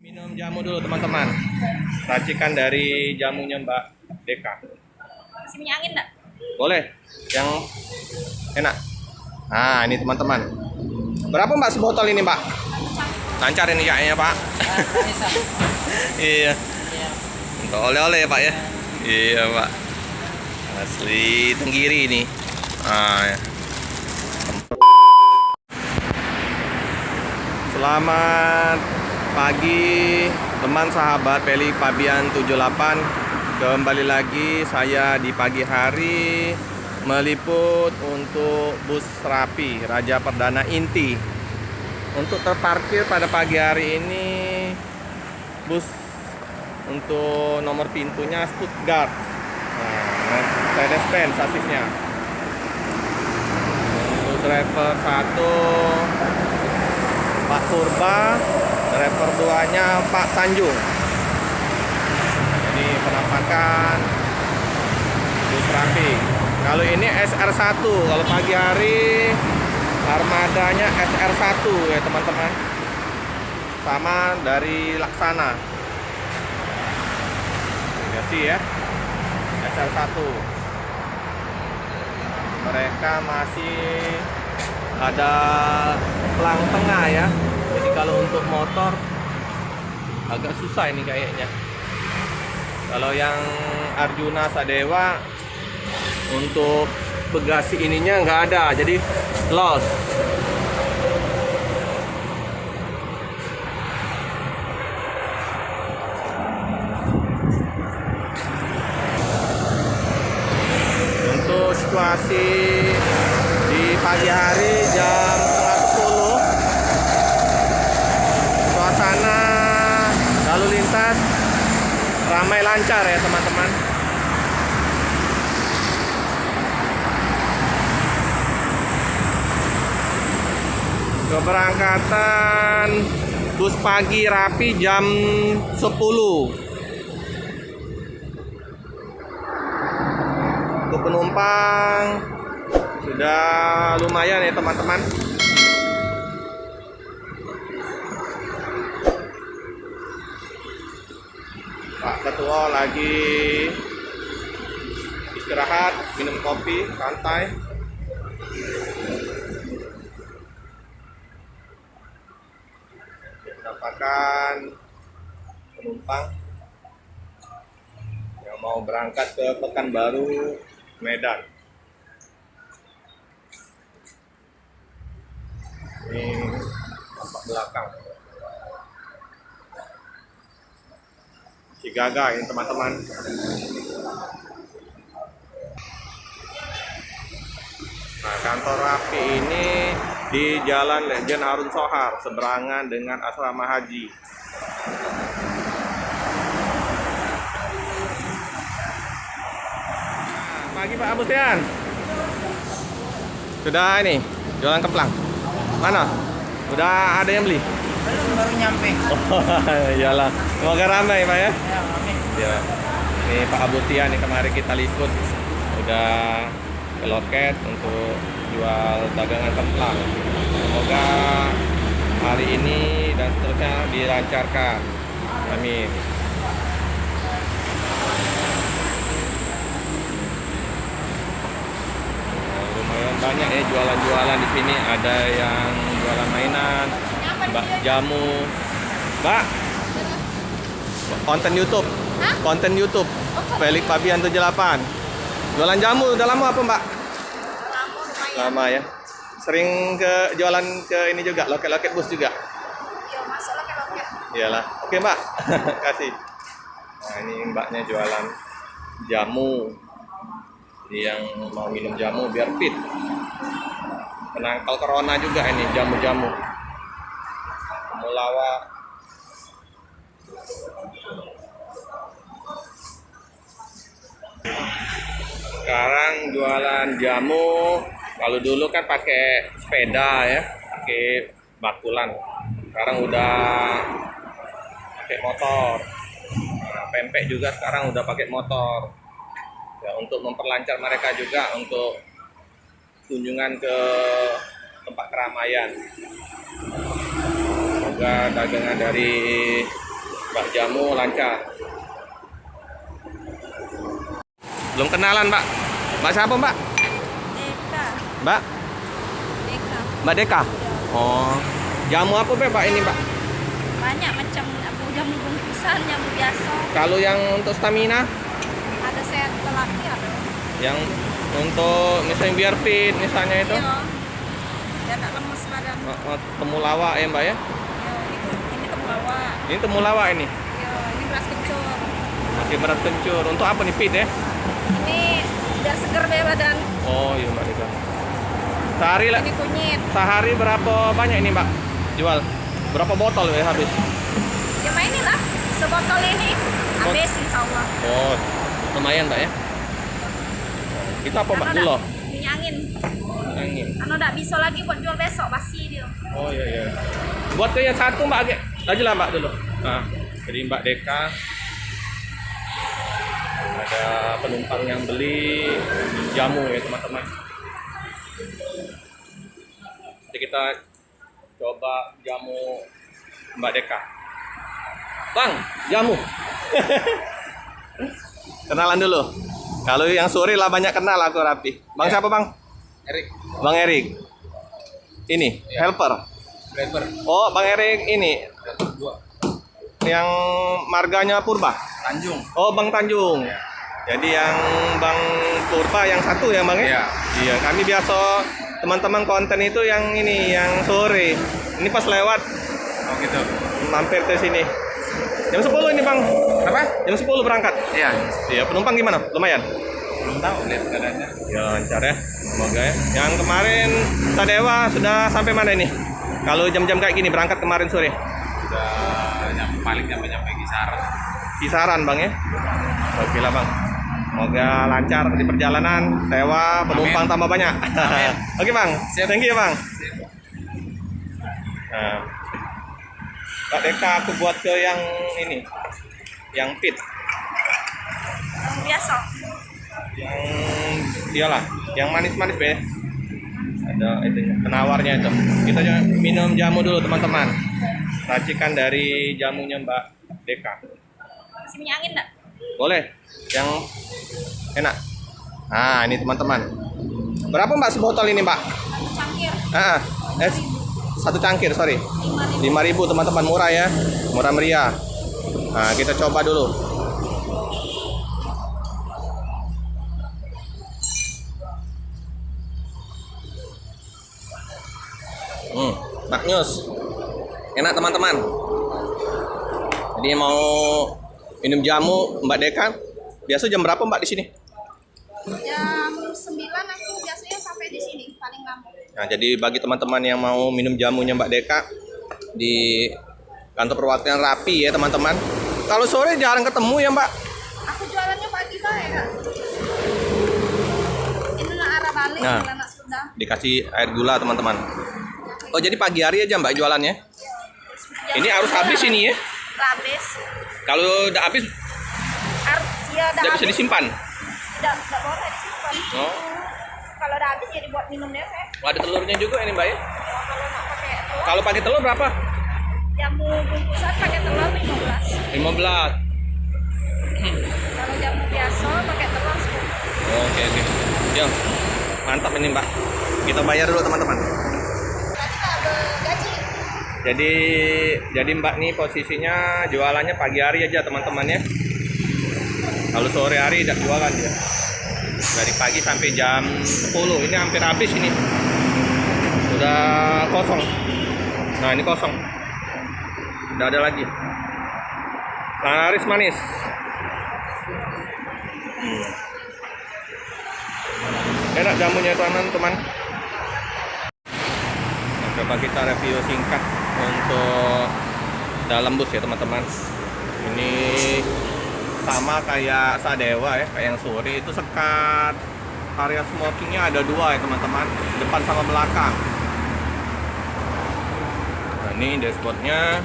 Minum jamu dulu teman-teman. Racikan dari jamunya Mbak Deka. Kasih minyak angin enggak? Boleh? Yang enak. Nah ini teman-teman. Berapa Mbak sebotol ini Mbak? Lancar ini kayaknya Pak. Iya. Untuk oleh-oleh ya Pak ya. Iya Pak. Asli Tenggiri ini. Ah, ya. Selamat pagi teman sahabat Peli Pabian 78. Kembali lagi saya di pagi hari meliput untuk bus Rapi Raja Perdana Inti. Untuk terparkir pada pagi hari ini bus untuk nomor pintunya Stuttgart. Nah, Mercedes-Benz sasisnya. Untuk driver 1 Pak Purba, driver 2-nya Pak Tanjung. Ini penampakan bus Rapi. Kalau ini SR1, kalau pagi hari armadanya SR1 ya teman-teman. Sama dari Laksana. Ini sih ya. SR1. Mereka masih ada pelang tengah ya. Jadi kalau untuk motor agak susah ini kayaknya. Kalau yang Arjuna Sadewa untuk bagasi ininya nggak ada, jadi loss. Untuk situasi di pagi hari jam setengah 10, suasana lalu lintas ramai lancar ya teman-teman. Keberangkatan bus pagi Rapi jam 10. Untuk penumpang sudah lumayan ya teman-teman. Pak Ketua lagi istirahat, minum kopi, santai. Mendapatkan penumpang yang mau berangkat ke Pekanbaru, Medan. Ini tampak belakang si Gaga ini teman-teman. Nah, kantor Rapi ini di Jalan Lejen Harun Sohar, seberangan dengan asrama haji. Nah, pagi Pak Abustian. Sudah ini jualan kemplang. Mana? Udah ada yang beli? Belum, baru nyampe. Oh, iyalah. Semoga ramai Pak ya. Ya, amin. Ya. Ini Pak Abustian nih kemarin kita liput udah ke loket untuk jual dagangan kemplang. Semoga hari ini dan seterusnya dilancarkan. Amin. Lumayan banyak ya jualan-jualan di sini. Ada yang jualan mainan, Mbak jamu. Mbak, konten YouTube. Hah? Konten YouTube. Felix Pabian 78. Jualan jamu udah lama apa, Mbak? Lama lumayan. Lama ya. Sering ke jualan ke ini juga, loket-loket bus juga. Iya, masuk loket-loket. Iyalah. Oke, Mbak. Kasih. Nah, ini Mbaknya jualan jamu. Jadi yang mau minum jamu biar fit. Penangkal corona juga ini jamu-jamu. Mulawak. Sekarang jualan jamu. Kalau dulu kan pakai sepeda ya, pakai bakulan. Sekarang udah pakai motor. Nah, pempek juga sekarang udah pakai motor. Ya, untuk memperlancar mereka juga untuk kunjungan ke tempat keramaian. Semoga dagangan dari Mbak jamu lancar. Belum kenalan, Mbak. Mbak siapa, Mbak? Deka. Mbak? Deka. Mbak Deka? Oh. Jamu apa, Mbak, ini, Mbak? Banyak macam jamu bungkusan, jamu biasa. Kalau yang untuk stamina, Ada sehat lelaki ada. yang untuk misalnya biar fit, misalnya itu. Iya. Biar tak lemes badan. Temulawak ya, Mbak ya? Iya, ini temulawak. Ini temulawak ini. Iya, ini beras kencur. Pakai beras kencur. Untuk apa nih, fit ya? Ini biar seger deh badan. Oh, iya, Mbak Deka. Sehari lah. Ini kunyit. Sehari berapa banyak ini, Mbak? Jual? Berapa botol ya habis? Ya mainin lah. Sebotol ini habis insya Allah. Oh, lumayan, Mbak ya. Itu apa, Mbak? Anu Dulu. dah, minyak angin. Angin. Anu dak bisa lagi buat jual besok basi dia. Oh iya iya. Buat ke yang satu, Mbak, agak lagi lah, Mbak, dulu. Nah, jadi Mbak Deka ada penumpang yang beli jamu ya, teman-teman. Jadi kita coba jamu Mbak Deka. Bang, jamu. Kenalan dulu. Kalau yang sore lah banyak kenal aku rapi. Bang Ya. siapa, Bang? Erik, Bang Erik. Ini Ya. helper. driver Oh, Bang Erik ini 2 yang marganya Purba. Tanjung. Oh, Bang Tanjung. Ya. Jadi yang Bang Purba yang satu ya, Bang ya? Iya. Iya, kami biasa teman-teman konten itu yang ini, yang sore. Ini pas lewat Oh gitu. mampir ke sini. Jam 10 ini, Bang. Apa? Jam 10 berangkat. Iya. Iya, penumpang gimana? Lumayan. Belum tahu lihat keadaannya. Ya, lancar ya. Semoga ya. Yang kemarin Sadewa sudah sampai mana ini? Kalau jam-jam kayak gini berangkat kemarin sore. Udah paling nyampe kisaran. Kisaran, Bang ya. Oke lah, Bang. Semoga lancar di perjalanan, sewa penumpang Amin. tambah banyak. Amin. Oke, Bang. Siap. Thank you, Bang. Nah, Pak Deka aku buat ke yang ini, yang fit, Yang biasa. yang iyalah, yang manis-manis be. Ada itu penawarnya itu. Kita minum jamu dulu, teman-teman. Racikan dari jamunya Mbak Deka. Kasih minyak angin enggak? Boleh, yang enak. Nah, ini teman-teman. Berapa, Mbak, sebotol ini, Mbak? Satu cangkir Satu cangkir, sorry. 5.000. 5.000, teman-teman, murah ya. Murah meriah. Nah, kita coba dulu. Maknyus. Enak, teman-teman. Jadi mau minum jamu Mbak Deka. Biasa jam berapa, Mbak, di sini? Jam 9 aku biasanya sampai di sini paling lama. Nah, jadi bagi teman-teman yang mau minum jamunya Mbak Deka di kantor perwakilan Rapi ya, teman-teman. Kalau sore jarang ketemu ya, Mbak. Aku jualannya pagi baik kak. Ini nak arah balik, Nah. anak sudah. Dikasih air gula, teman-teman. Oh, jadi pagi hari aja, Mbak, jualannya? Ini harus habis ini ya? Habis. Kalau udah habis Harus ya udah tidak bisa habis. disimpan. Tidak boleh disimpan. Oh. Kalau udah habis jadi buat minum deh. Oh, ada telurnya juga ini, Mbak ya? Kalau nak pakai telur, Kalau pakai telur berapa? jamu bungkusan pakai telur 15. 15. Kalau jamu biasa pakai telur 10. Oke, oke. Yo. Mantap ini, Mbak. Kita bayar dulu, teman-teman. Tadi tak ada gaji. Jadi Mbak nih posisinya jualannya pagi hari aja, teman-teman ya. Kalau sore hari tidak jualan dia. Dari pagi sampai jam 10. Ini hampir habis ini. Udah kosong. Nah, ini kosong. Udah ada lagi. Laris manis. Enak jamunya, teman-teman. Nah, coba kita review singkat untuk dalam bus ya, teman-teman. Ini sama kayak Sadewa ya, kayak yang sore itu sekat area smokingnya ada 2 ya, teman-teman, depan sama belakang. Nah, ini dashboardnya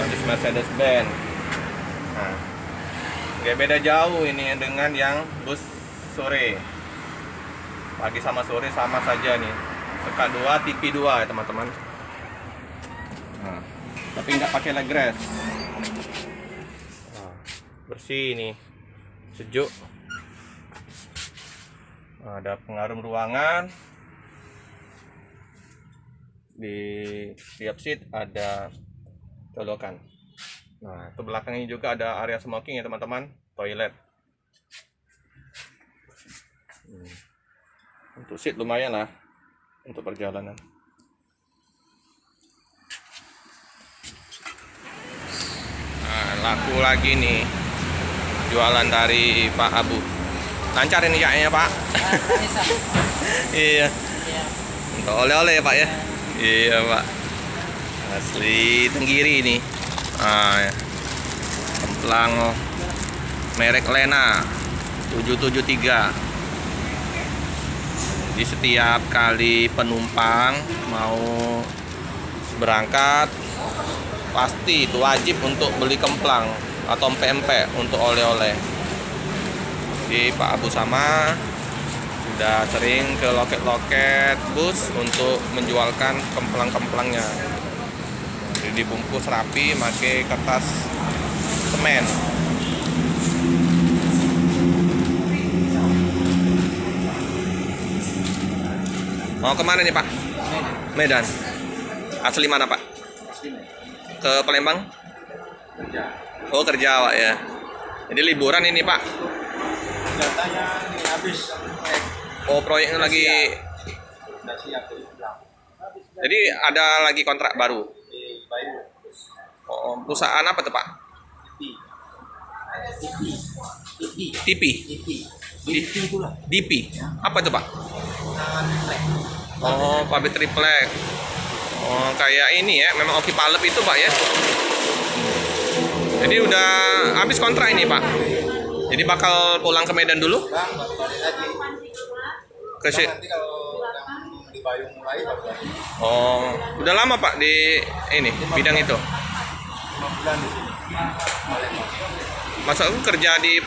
Mercedes Mercedes-Benz. Nah, gak beda jauh ini dengan yang bus sore. Pagi sama sore sama saja nih, sekat 2, TV 2 ya, teman-teman. Nah, tapi nggak pakai leg rest. Nah, bersih ini, sejuk. Nah, ada pengarum ruangan. Di tiap seat ada colokan. Nah, itu belakangnya juga ada area smoking ya teman-teman, toilet. Untuk seat lumayan lah untuk perjalanan. Nah, laku lagi nih jualan dari Pak Abu. Lancar ini kayaknya Pak. Iya. Untuk oleh-oleh ya Pak ya. Iya Pak. Asli Tenggiri ini. Ah, ya. Kemplang merek Lena 773. Jadi setiap kali penumpang mau berangkat pasti itu wajib untuk beli kemplang atau empek-empek untuk oleh-oleh. Jadi Pak Abu sama sudah sering ke loket-loket bus untuk menjualkan kemplang-kemplangnya. Jadi dibungkus rapi pakai kertas semen. Mau kemana nih Pak? Medan. Asli mana Pak? Ke Palembang? Kerja. Oh kerja Pak ya. Jadi liburan ini Pak. Datanya ini habis. Oh proyeknya lagi. Sudah siap jadi pulang. Jadi ada lagi kontrak baru. Di Bayu. Oh, perusahaan apa tuh Pak? TV. TV. DP. Apa tuh Pak? Oh, pabrik triplek. Oh, kayak ini ya, memang Oki Palep itu Pak ya. Jadi udah habis kontrak ini Pak. Jadi bakal pulang ke Medan dulu? Bang, baru balik lagi. Ke si- Nanti kalau yang di Bayu mulai baru balik. Oh, udah lama Pak di ini bidang itu. 5 bulan di sini. Palembang. Masa aku kerja di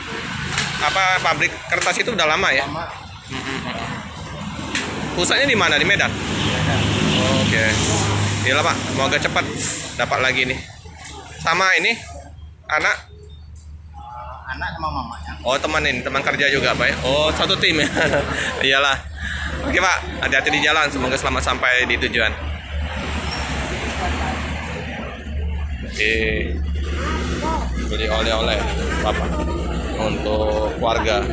apa pabrik kertas itu udah lama ya? Lama. Pusatnya di mana? Di Medan? Oh, oke. Iyalah Pak, semoga cepat dapat lagi nih. Sama ini anak. Anak sama mamanya. Oh teman ini, teman kerja juga Pak ya? Oh satu tim ya? Iyalah. Oke Pak, hati-hati di jalan, semoga selamat sampai di tujuan. Oke. Beli oleh-oleh Bapak untuk keluarga.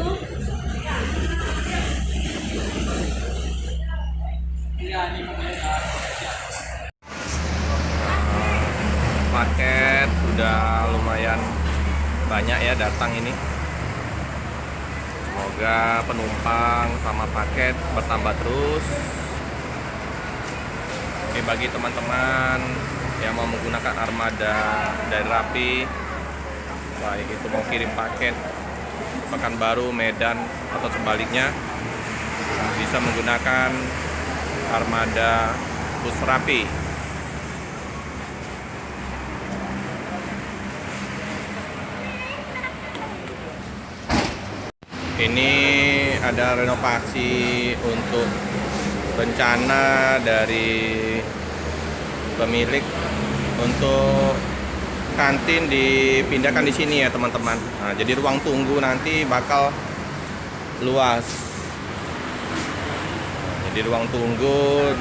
Paket sudah lumayan banyak ya datang ini. Semoga penumpang sama paket bertambah terus. Ini bagi teman-teman yang mau menggunakan armada dari Rapi, baik itu mau kirim paket Pekanbaru, Medan atau sebaliknya, bisa menggunakan armada bus Rapi. Ini ada renovasi untuk rencana dari pemilik untuk kantin dipindahkan di sini ya teman-teman. Nah, jadi ruang tunggu nanti bakal luas. Jadi ruang tunggu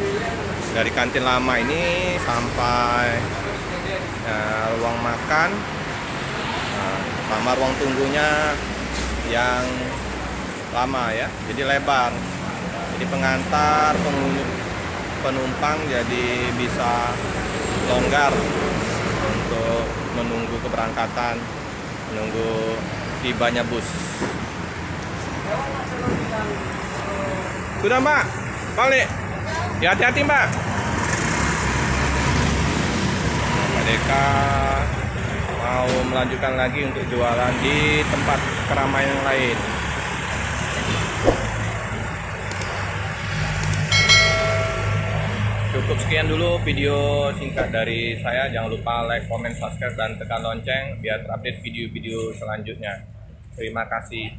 dari kantin lama ini sampai ruang makan, sama ruang tunggunya yang lama ya, jadi lebar. Jadi pengantar penumpang jadi bisa longgar untuk menunggu keberangkatan, menunggu tibanya bus. Sudah Mbak, balik. Ya hati-hati Mbak. Mbak Deka mau melanjutkan lagi untuk jualan di tempat keramaian yang lain. Cukup sekian dulu video singkat dari saya. Jangan lupa like, comment, subscribe, dan tekan lonceng biar terupdate video-video selanjutnya. Terima kasih.